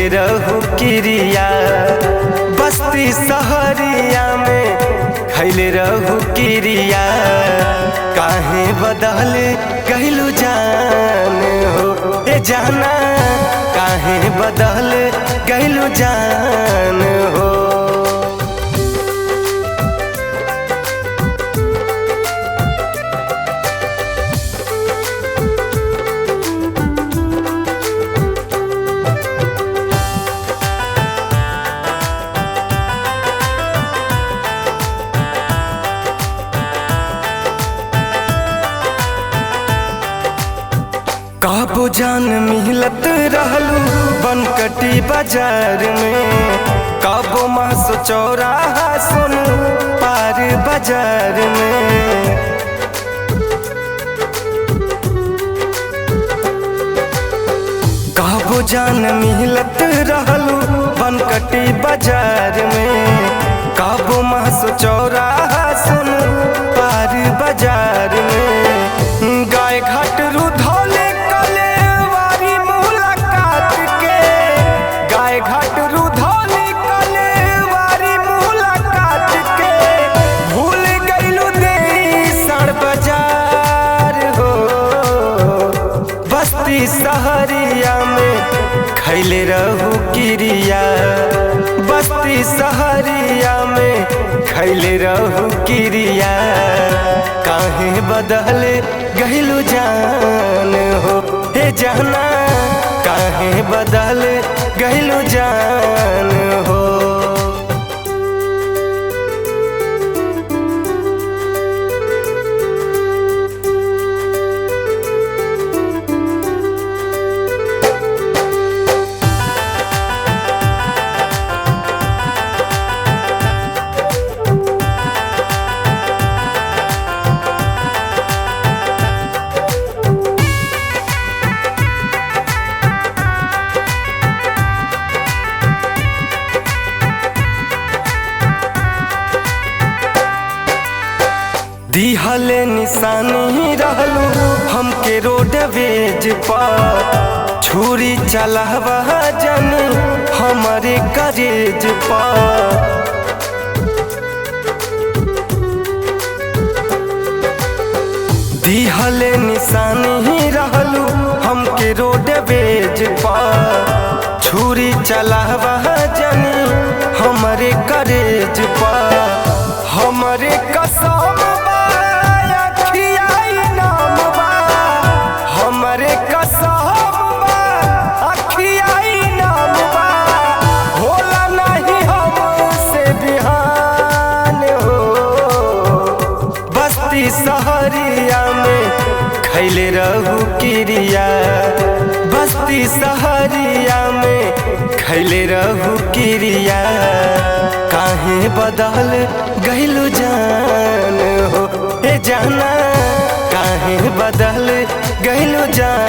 रहू किरिया। बस्ती सहरिया में खैले रहू किरिया। काहे बदल गइलू जान हो ए जाना, काहे बदल गइलू जान हो। काबो जान मिलत रहलू बनकटी बाजार में। काबो मास चौराहा सुन पार बाजार में। काबो जान मिलत रहलू बनकटी बाजार में। काबो मास चौराहा सुन पार बाजार में। गाय घाट रुधौले घाट रुधौली कलेवारी मुलाकात के। भूल गइलू देसर बाजार हो। बस्ती सहरिया में खैले रहू किरिया। बस्ती सहरिया में खैले रहू किरिया। काहे बदल गइलू जान हो हे जाना, काहे बदल गइलू जान हो। दिहले निशानी रहलू हमके रोडवेज पर। छुरी चलावा जनी हमारे करेज पर। दिहले निशानी रहलू हमके रोडवेज पर। छुरी चलावा जनी हमारे करेज पर। हमारे कसम हमरे कसम अखियाई नाम बा। होला नहीं हमसे बिहान हो। बस्ती सहरिया में खैले रहू किरिया। बस्ती सहरिया में खैले रहू किरिया। काहे बदल गइलू जान हो ए जाना, काहे बदल गइलू जान